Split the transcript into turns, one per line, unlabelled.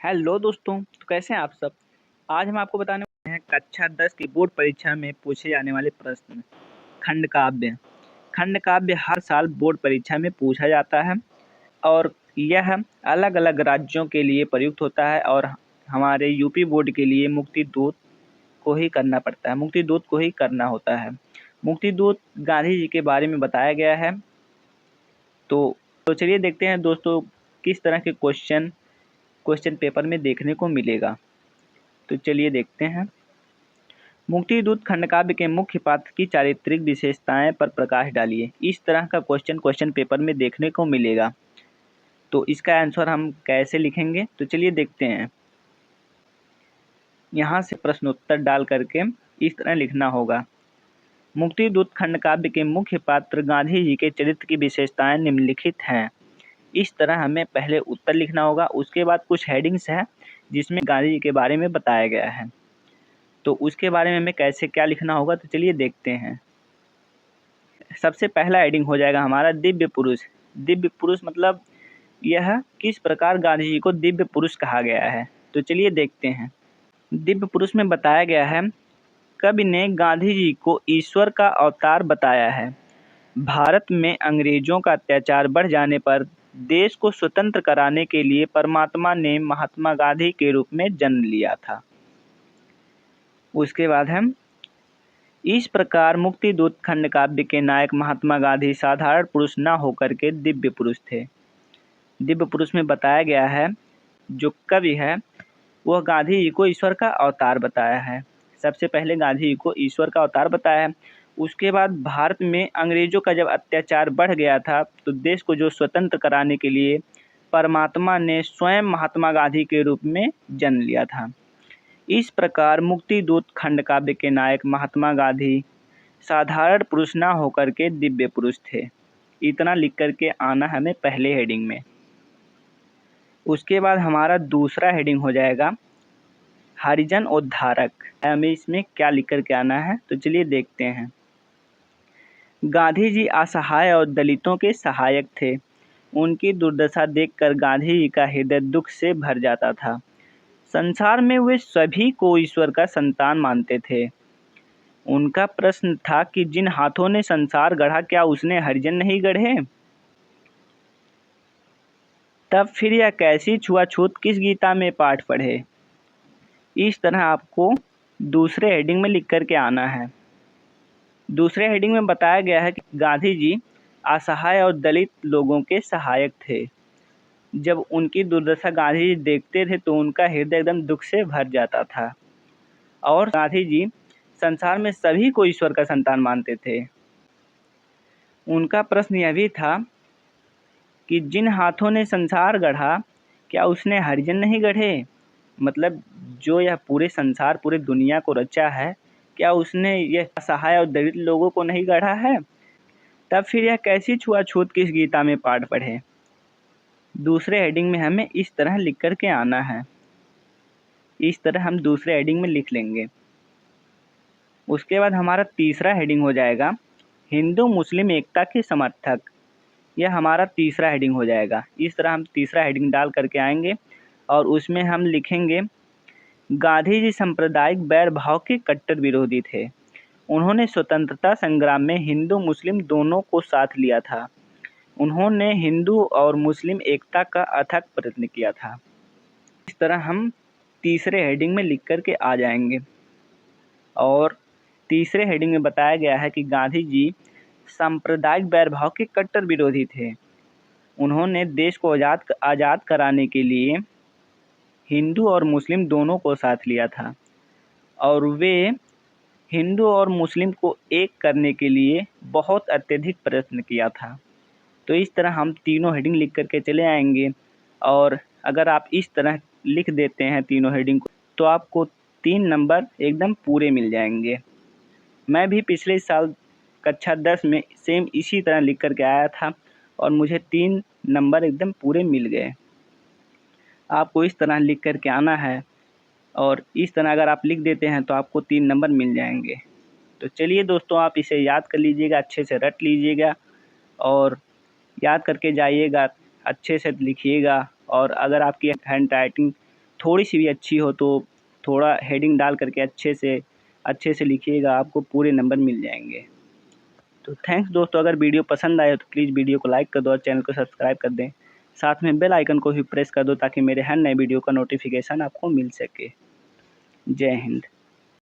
Hello दोस्तों, तो कैसे हैं आप सब। आज हम आपको बताने वाले हैं कक्षा 10 की बोर्ड परीक्षा में पूछे जाने वाले प्रश्न। खंड काव्य। खंड काव्य हर साल बोर्ड परीक्षा में पूछा जाता है और यह अलग अलग राज्यों के लिए प्रयुक्त होता है और हमारे यूपी बोर्ड के लिए मुक्तिदूत को ही करना पड़ता है, मुक्तिदूत को ही करना होता है। मुक्तिदूत गांधी जी के बारे में बताया गया है। तो चलिए देखते हैं दोस्तों किस तरह के क्वेश्चन पेपर में देखने को मिलेगा। तो चलिए देखते हैं। मुक्तिदूत खंड काव्य के मुख्य पात्र की चारित्रिक विशेषताएं पर प्रकाश डालिए। इस तरह का क्वेश्चन पेपर में देखने को मिलेगा। तो इसका आंसर हम कैसे लिखेंगे, तो चलिए देखते हैं। यहाँ से प्रश्नोत्तर डाल करके इस तरह लिखना होगा। मुक्तिदूत खंड काव्य के मुख्य पात्र गांधी जी के चरित्र की विशेषताएं निम्नलिखित हैं। इस तरह हमें पहले उत्तर लिखना होगा, उसके बाद कुछ हेडिंग्स है जिसमें गांधी जी के बारे में बताया गया है। तो उसके बारे में हमें कैसे क्या लिखना होगा, तो चलिए देखते हैं। सबसे पहला हेडिंग हो जाएगा हमारा दिव्य पुरुष। दिव्य पुरुष मतलब यह किस प्रकार गांधी जी को दिव्य पुरुष कहा गया है। तो चलिए देखते हैं। दिव्य पुरुष में बताया गया है, कवि ने गांधी जी को ईश्वर का अवतार बताया है। भारत में अंग्रेजों का अत्याचार बढ़ जाने पर देश को स्वतंत्र कराने के लिए परमात्मा ने महात्मा गांधी के रूप में जन्म लिया था। उसके बाद हम इस प्रकार मुक्तिदूत खंड काव्य के नायक महात्मा गांधी साधारण पुरुष न होकर के दिव्य पुरुष थे। दिव्य पुरुष में बताया गया है, जो कवि है वह गांधी जी को ईश्वर का अवतार बताया है। सबसे पहले गांधी जी को ईश्वर का अवतार बताया है। उसके बाद भारत में अंग्रेजों का जब अत्याचार बढ़ गया था तो देश को जो स्वतंत्र कराने के लिए परमात्मा ने स्वयं महात्मा गांधी के रूप में जन्म लिया था। इस प्रकार मुक्तिदूत खंड काव्य के नायक महात्मा गांधी साधारण पुरुष न होकर के दिव्य पुरुष थे। इतना लिख करके आना हमें पहले हेडिंग में। उसके बाद हमारा दूसरा हेडिंग हो जाएगा हरिजन उद्धारक। हमें इसमें क्या लिख करके आना है, तो चलिए देखते हैं। गांधी जी असहाय और दलितों के सहायक थे। उनकी दुर्दशा देखकर गांधी जी का हृदय दुख से भर जाता था। संसार में वे सभी को ईश्वर का संतान मानते थे। उनका प्रश्न था कि जिन हाथों ने संसार गढ़ा, क्या उसने हरिजन नहीं गढ़े। तब फिर यह कैसी छुआछूत किस गीता में पाठ पढ़े। इस तरह आपको दूसरे हेडिंग में लिख करके आना है। दूसरे हेडिंग में बताया गया है कि गांधी जी असहाय और दलित लोगों के सहायक थे। जब उनकी दुर्दशा गांधी जी देखते थे तो उनका हृदय एकदम दुख से भर जाता था। और गांधी जी संसार में सभी को ईश्वर का संतान मानते थे। उनका प्रश्न यह भी था कि जिन हाथों ने संसार गढ़ा, क्या उसने हरिजन नहीं गढ़े। मतलब जो यह पूरे संसार पूरे दुनिया को रचा है, क्या उसने यह असहाय और दलित लोगों को नहीं गढ़ा है। तब फिर यह कैसी छुआछूत किस गीता में पाठ पढ़े। दूसरे हेडिंग में हमें इस तरह लिख करके आना है। इस तरह हम दूसरे हेडिंग में लिख लेंगे। उसके बाद हमारा तीसरा हेडिंग हो जाएगा हिंदू मुस्लिम एकता के समर्थक। यह हमारा तीसरा हेडिंग हो जाएगा। इस तरह हम तीसरा हेडिंग डाल करके आएंगे और उसमें हम लिखेंगे गांधी जी सांप्रदायिक बैर भाव के कट्टर विरोधी थे। उन्होंने स्वतंत्रता संग्राम में हिंदू मुस्लिम दोनों को साथ लिया था। उन्होंने हिंदू और मुस्लिम एकता का अथक प्रयत्न किया था। इस तरह हम तीसरे हेडिंग में लिख करके आ जाएंगे। और तीसरे हेडिंग में बताया गया है कि गांधी जी सांप्रदायिक बैरभाव के कट्टर विरोधी थे। उन्होंने देश को आज़ाद कराने के लिए हिंदू और मुस्लिम दोनों को साथ लिया था और वे हिंदू और मुस्लिम को एक करने के लिए बहुत अत्यधिक प्रयत्न किया था। तो इस तरह हम तीनों हेडिंग लिख करके चले आएंगे। और अगर आप इस तरह लिख देते हैं तीनों हेडिंग को तो आपको 3 नंबर एकदम पूरे मिल जाएंगे। मैं भी पिछले साल कक्षा 10 में सेम इसी तरह लिख करके आया था और मुझे 3 नंबर एकदम पूरे मिल गए। आपको इस तरह लिख करके आना है और इस तरह अगर आप लिख देते हैं तो आपको 3 नंबर मिल जाएंगे। तो चलिए दोस्तों, आप इसे याद कर लीजिएगा, अच्छे से रट लीजिएगा और याद करके जाइएगा, अच्छे से लिखिएगा। और अगर आपकी हैंड राइटिंग थोड़ी सी भी अच्छी हो तो थोड़ा हेडिंग डाल करके अच्छे से लिखिएगा, आपको पूरे नंबर मिल जाएंगे। तो थैंक्स दोस्तों, अगर वीडियो पसंद आए तो प्लीज़ वीडियो को लाइक कर दो और चैनल को सब्सक्राइब कर दें। साथ में बेल आइकन को भी प्रेस कर दो ताकि मेरे हर नए वीडियो का नोटिफिकेशन आपको मिल सके। जय हिंद।